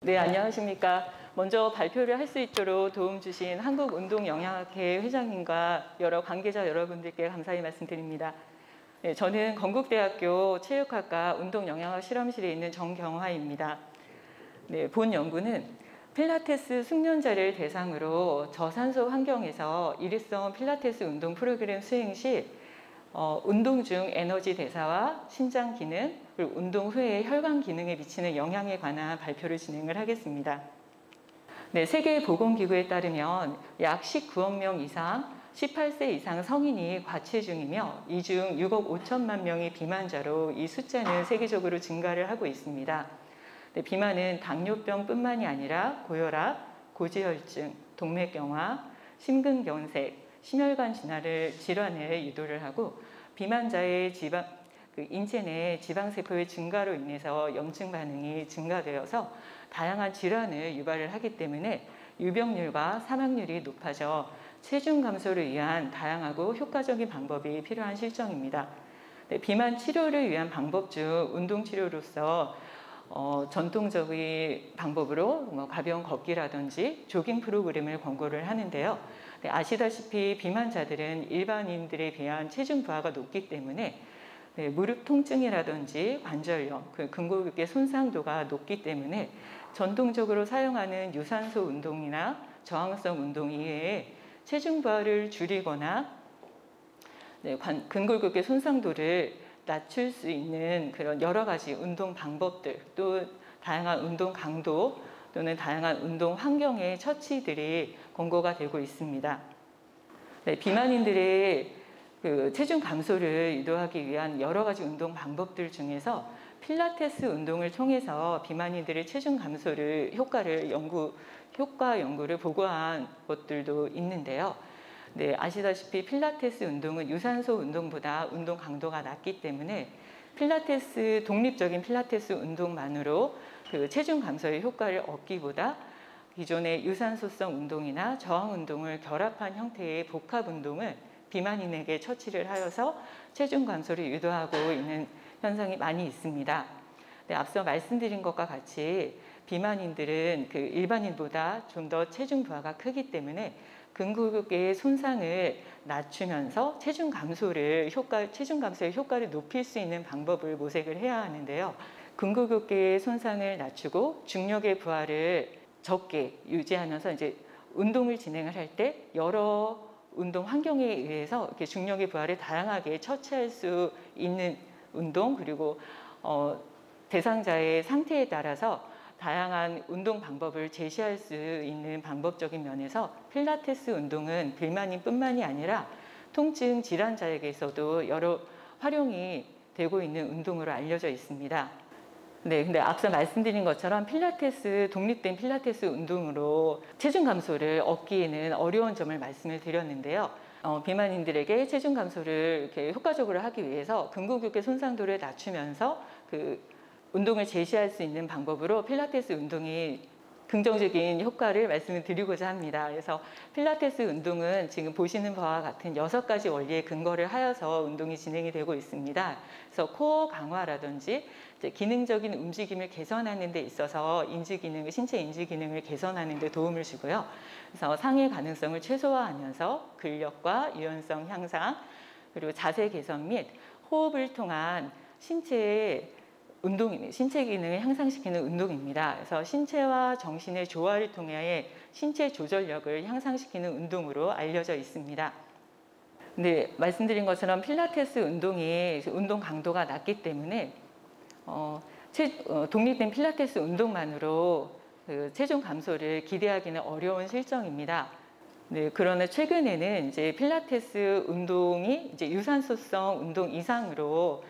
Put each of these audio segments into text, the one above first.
네, 안녕하십니까. 먼저 발표를 할 수 있도록 도움 주신 한국운동영양학회 회장님과 여러 관계자 여러분들께 감사의 말씀드립니다. 네, 저는 건국대학교 체육학과 운동영양학 실험실에 있는 정경화입니다. 네, 본 연구는 필라테스 숙련자를 대상으로 저산소 환경에서 일회성 필라테스 운동 프로그램 수행 시 운동 중 에너지 대사와 신장 기능, 그리고 운동 후의 혈관 기능에 미치는 영향에 관한 발표를 진행을 하겠습니다. 네, 세계보건기구에 따르면 약 19억 명 이상 18세 이상 성인이 과체중이며 이 중 6억 5천만 명이 비만자로 이 숫자는 세계적으로 증가를 하고 있습니다. 네, 비만은 당뇨병뿐만이 아니라 고혈압, 고지혈증, 동맥경화, 심근경색, 심혈관 질환을 유도를 하고 비만자의 인체 내 지방세포의 증가로 인해서 염증 반응이 증가되어서 다양한 질환을 유발을 하기 때문에 유병률과 사망률이 높아져 체중 감소를 위한 다양하고 효과적인 방법이 필요한 실정입니다. 네, 비만 치료를 위한 방법 중 운동치료로서 전통적인 방법으로 가벼운 걷기라든지 조깅 프로그램을 권고를 하는데요. 네, 아시다시피 비만자들은 일반인들에 비한 체중 부하가 높기 때문에 네, 무릎 통증이라든지 관절염, 근골격계 손상도가 높기 때문에 전통적으로 사용하는 유산소 운동이나 저항성 운동 이외에 체중 부하를 줄이거나 네, 근골격계 손상도를 낮출 수 있는 그런 여러 가지 운동 방법들, 또 다양한 운동 강도 또는 다양한 운동 환경의 처치들이 권고가 되고 있습니다. 네, 비만인들의 체중 감소를 유도하기 위한 여러 가지 운동 방법들 중에서 필라테스 운동을 통해서 비만인들의 체중 감소를 효과 연구를 보고한 것들도 있는데요. 네, 아시다시피 필라테스 운동은 유산소 운동보다 운동 강도가 낮기 때문에 독립적인 필라테스 운동만으로 체중 감소의 효과를 얻기보다 기존의 유산소성 운동이나 저항 운동을 결합한 형태의 복합 운동을 비만인에게 처치를 하여서 체중 감소를 유도하고 있는 현상이 많이 있습니다. 네, 앞서 말씀드린 것과 같이 비만인들은 일반인보다 좀 더 체중 부하가 크기 때문에 근골격계의 손상을 낮추면서 체중 감소의 효과를 높일 수 있는 방법을 모색을 해야 하는데요. 근골격계의 손상을 낮추고 중력의 부하를 적게 유지하면서 이제 운동을 진행을 할 때 여러 운동 환경에 의해서 이렇게 중력의 부하를 다양하게 처치할 수 있는 운동, 그리고 대상자의 상태에 따라서 다양한 운동 방법을 제시할 수 있는 방법적인 면에서 필라테스 운동은 비만인뿐만이 아니라 통증 질환자에게서도 여러 활용이 되고 있는 운동으로 알려져 있습니다. 네, 근데 앞서 말씀드린 것처럼 독립된 필라테스 운동으로 체중 감소를 얻기에는 어려운 점을 말씀을 드렸는데요. 비만인들에게 체중 감소를 이렇게 효과적으로 하기 위해서 근골격계 손상도를 낮추면서 운동을 제시할 수 있는 방법으로 필라테스 운동이 긍정적인 효과를 말씀을 드리고자 합니다. 그래서 필라테스 운동은 지금 보시는 바와 같은 6가지 원리에 근거를 하여서 운동이 진행이 되고 있습니다. 그래서 코어 강화라든지 기능적인 움직임을 개선하는 데 있어서 신체 인지 기능을 개선하는 데 도움을 주고요. 그래서 상해 가능성을 최소화하면서 근력과 유연성 향상, 그리고 자세 개선 및 호흡을 통한 신체 기능을 향상시키는 운동입니다. 그래서 신체와 정신의 조화를 통해 신체 조절력을 향상시키는 운동으로 알려져 있습니다. 네, 말씀드린 것처럼 필라테스 운동이 운동 강도가 낮기 때문에 독립된 필라테스 운동만으로 체중 감소를 기대하기는 어려운 실정입니다. 네, 그러나 최근에는 이제 필라테스 운동이 이제 유산소성 운동 이상으로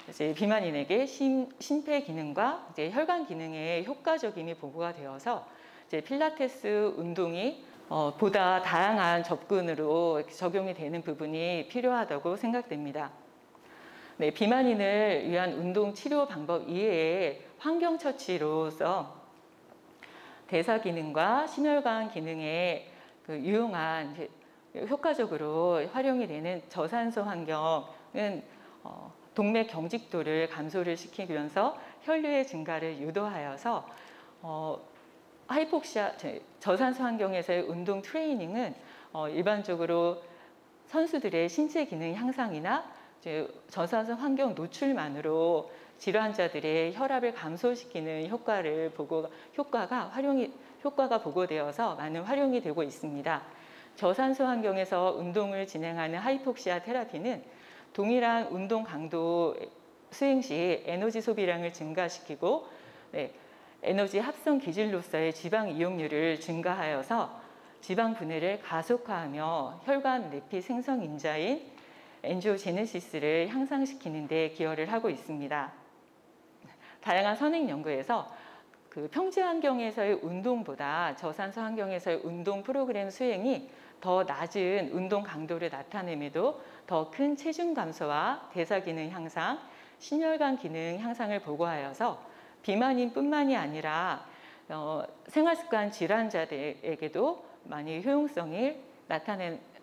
이제 비만인에게 심폐 기능과 이제 혈관 기능의 효과적임이 보고가 되어서 이제 필라테스 운동이 보다 다양한 접근으로 적용이 되는 부분이 필요하다고 생각됩니다. 네, 비만인을 위한 운동 치료 방법 이외에 환경 처치로서 대사 기능과 심혈관 기능에 유용한 효과적으로 활용이 되는 저산소 환경은 동맥 경직도를 감소를 시키면서 혈류의 증가를 유도하여서 하이폭시아 저산소 환경에서의 운동 트레이닝은 일반적으로 선수들의 신체 기능 향상이나 저산소 환경 노출만으로 질환자들의 혈압을 감소시키는 효과가 보고되어서 많은 활용이 되고 있습니다. 저산소 환경에서 운동을 진행하는 하이폭시아 테라피는 동일한 운동 강도 수행 시 에너지 소비량을 증가시키고 에너지 합성 기질로서의 지방 이용률을 증가하여서 지방 분해를 가속화하며 혈관 내피 생성 인자인 엔지오제네시스를 향상시키는 데 기여를 하고 있습니다. 다양한 선행 연구에서 평지 환경에서의 운동보다 저산소 환경에서의 운동 프로그램 수행이 더 낮은 운동 강도를 나타냄에도 더 큰 체중 감소와 대사 기능 향상, 심혈관 기능 향상을 보고하여서 비만인뿐만이 아니라 생활습관 질환자들에게도 많이 효용성이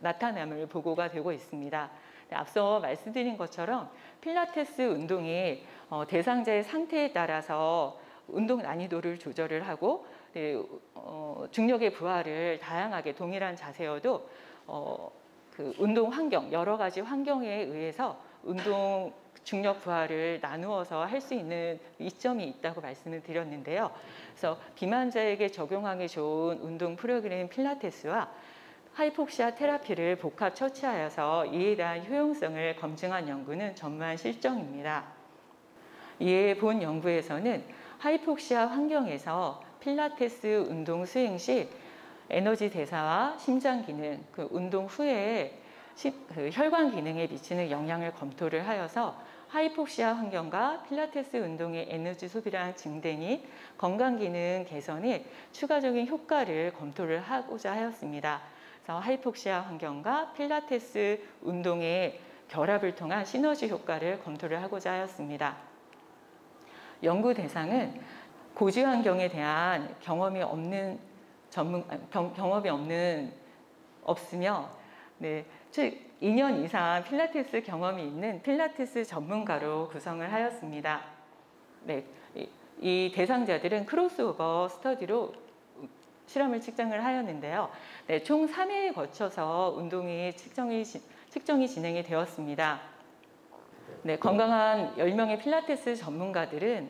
나타남을 보고가 되고 있습니다. 앞서 말씀드린 것처럼 필라테스 운동이 대상자의 상태에 따라서 운동 난이도를 조절을 하고 중력의 부하를 다양하게 동일한 자세여도 운동 환경, 여러 가지 환경에 의해서 운동 중력 부하를 나누어서 할 수 있는 이점이 있다고 말씀을 드렸는데요. 그래서 비만자에게 적용하기 좋은 운동 프로그램 필라테스와 하이폭시아 테라피를 복합 처치하여서 이에 대한 효용성을 검증한 연구는 전무한 실정입니다. 이에 본 연구에서는 하이폭시아 환경에서 필라테스 운동 수행 시 에너지 대사와 심장 기능, 운동 후에 혈관 기능에 미치는 영향을 검토를 하여서 하이폭시아 환경과 필라테스 운동의 에너지 소비량 증대니 건강 기능 개선에 추가적인 효과를 검토를 하고자 하였습니다. 그래서 하이폭시아 환경과 필라테스 운동의 결합을 통한 시너지 효과를 검토를 하고자 하였습니다. 연구 대상은 고지 환경에 대한 경험이 없으며 즉 2년 이상 필라테스 경험이 있는 필라테스 전문가로 구성을 하였습니다. 이 대상자들은 크로스오버 스터디로 실험을 측정을 하였는데요. 총 3회에 거쳐서 운동이 측정이 진행이 되었습니다. 건강한 10명의 필라테스 전문가들은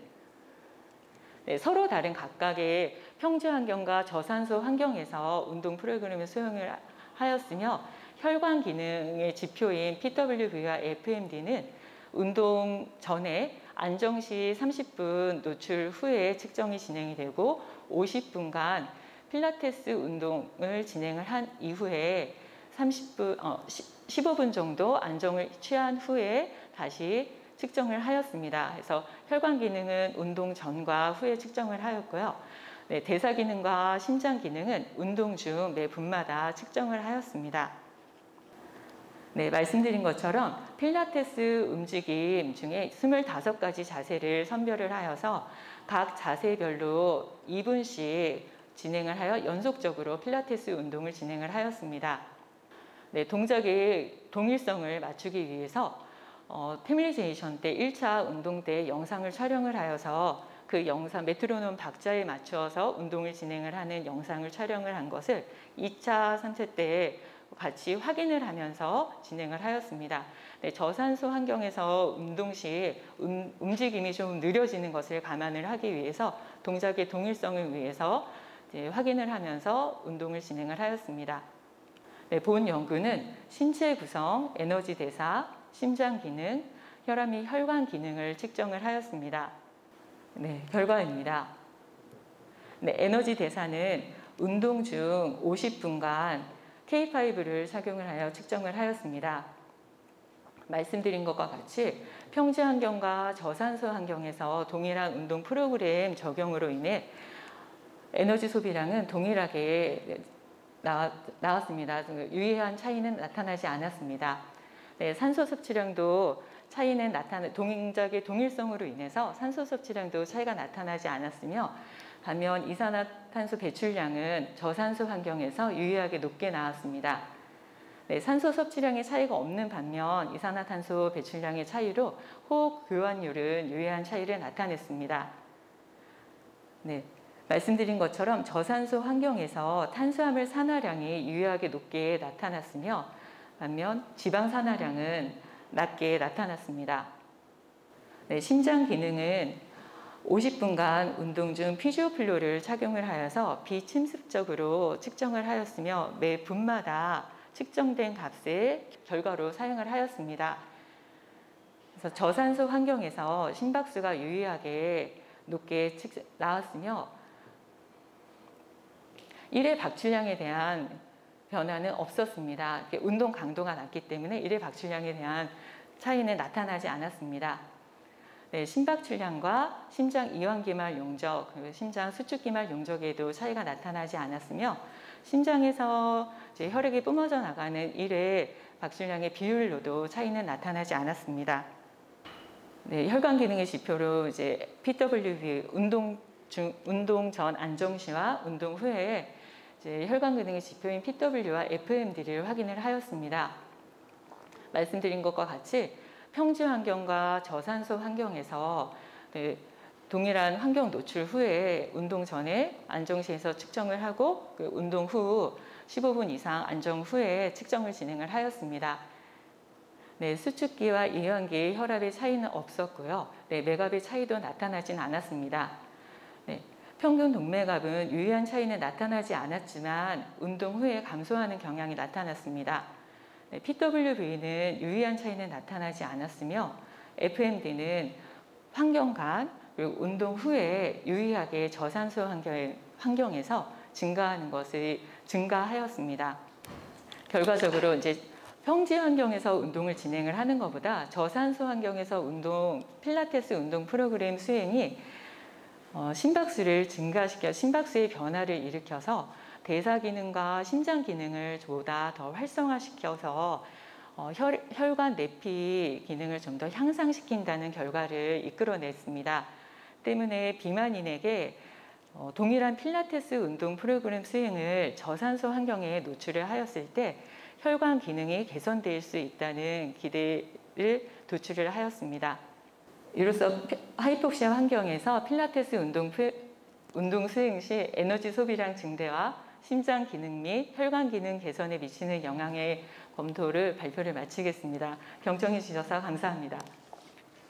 서로 다른 각각의 평지 환경과 저산소 환경에서 운동 프로그램을 수행을 하였으며 혈관 기능의 지표인 PWV와 FMD는 운동 전에 안정 시 30분 노출 후에 측정이 진행이 되고 50분간 필라테스 운동을 진행을 한 이후에 15분 정도 안정을 취한 후에 다시 측정을 하였습니다. 그래서 혈관 기능은 운동 전과 후에 측정을 하였고요. 대사 기능과 심장 기능은 운동 중 매 분마다 측정을 하였습니다. 말씀드린 것처럼 필라테스 움직임 중에 25가지 자세를 선별을 하여서 각 자세별로 2분씩 진행을 하여 연속적으로 필라테스 운동을 진행을 하였습니다. 동작의 동일성을 맞추기 위해서 패밀리제이션 때 1차 운동 때 영상을 촬영을 하여서 그 영상 메트로놈 박자에 맞추어서 운동을 진행을 하는 영상을 촬영을 한 것을 2차, 3차 때 같이 확인을 하면서 진행을 하였습니다. 저산소 환경에서 운동 시 움직임이 좀 느려지는 것을 감안을 하기 위해서 동작의 동일성을 위해서 확인을 하면서 운동을 진행을 하였습니다. 본 연구는 신체 구성, 에너지 대사, 심장 기능, 혈압 및 혈관 기능을 측정을 하였습니다. 결과입니다. 에너지 대사는 운동 중 50분간 K5를 착용을 하여 측정을 하였습니다. 말씀드린 것과 같이 평지 환경과 저산소 환경에서 동일한 운동 프로그램 적용으로 인해 에너지 소비량은 동일하게 나왔습니다. 유의한 차이는 나타나지 않았습니다. 산소 섭취량도 차이는 동작의 동일성으로 인해서 산소 섭취량도 차이가 나타나지 않았으며 반면 이산화탄소 배출량은 저산소 환경에서 유의하게 높게 나왔습니다. 산소 섭취량의 차이가 없는 반면 이산화탄소 배출량의 차이로 호흡 교환율은 유의한 차이를 나타냈습니다. 말씀드린 것처럼 저산소 환경에서 탄수화물 산화량이 유의하게 높게 나타났으며 반면 지방 산화량은 낮게 나타났습니다. 네, 심장 기능은 50분간 운동 중 피지오플로를 착용을 하여서 비침습적으로 측정을 하였으며 매 분마다 측정된 값을 결과로 사용을 하였습니다. 그래서 저산소 환경에서 심박수가 유의하게 높게 나왔으며 1회 박출량에 대한 변화는 없었습니다. 운동 강도가 낮기 때문에 1회 박출량에 대한 차이는 나타나지 않았습니다. 네, 심박출량과 심장 이완기말 용적, 그리고 심장 수축기말 용적에도 차이가 나타나지 않았으며 심장에서 이제 혈액이 뿜어져 나가는 1회 박출량의 비율로도 차이는 나타나지 않았습니다. 네, 혈관 기능의 지표로 이제 PWV 운동 전 안정시와 운동 후에 이제 혈관 기능의 지표인 PW와 FMD를 확인을 하였습니다. 말씀드린 것과 같이 평지 환경과 저산소 환경에서 네, 동일한 환경 노출 후에 운동 전에 안정시에서 측정을 하고 그 운동 후 15분 이상 안정 후에 측정을 진행을 하였습니다. 네, 수축기와 이완기 혈압의 차이는 없었고요. 네, 맥압의 차이도 나타나진 않았습니다. 네, 평균 동맥압은 유의한 차이는 나타나지 않았지만 운동 후에 감소하는 경향이 나타났습니다. 네, PWV는 유의한 차이는 나타나지 않았으며 FMD는 환경 간 그리고 운동 후에 유의하게 저산소 환경에서 증가하였습니다. 결과적으로 이제 평지 환경에서 운동을 진행을 하는 것보다 저산소 환경에서 필라테스 운동 프로그램 수행이 심박수를 증가시켜 심박수의 변화를 일으켜서 대사 기능과 심장 기능을 보다 더 활성화시켜서 혈관 내피 기능을 좀 더 향상시킨다는 결과를 이끌어냈습니다. 때문에 비만인에게 동일한 필라테스 운동 프로그램 수행을 저산소 환경에 노출을 하였을 때 혈관 기능이 개선될 수 있다는 기대를 도출을 하였습니다. 이로써 하이폭시아 환경에서 필라테스 운동 수행 시 에너지 소비량 증대와 심장 기능 및 혈관 기능 개선에 미치는 영향의 검토를 발표를 마치겠습니다. 경청해 주셔서 감사합니다.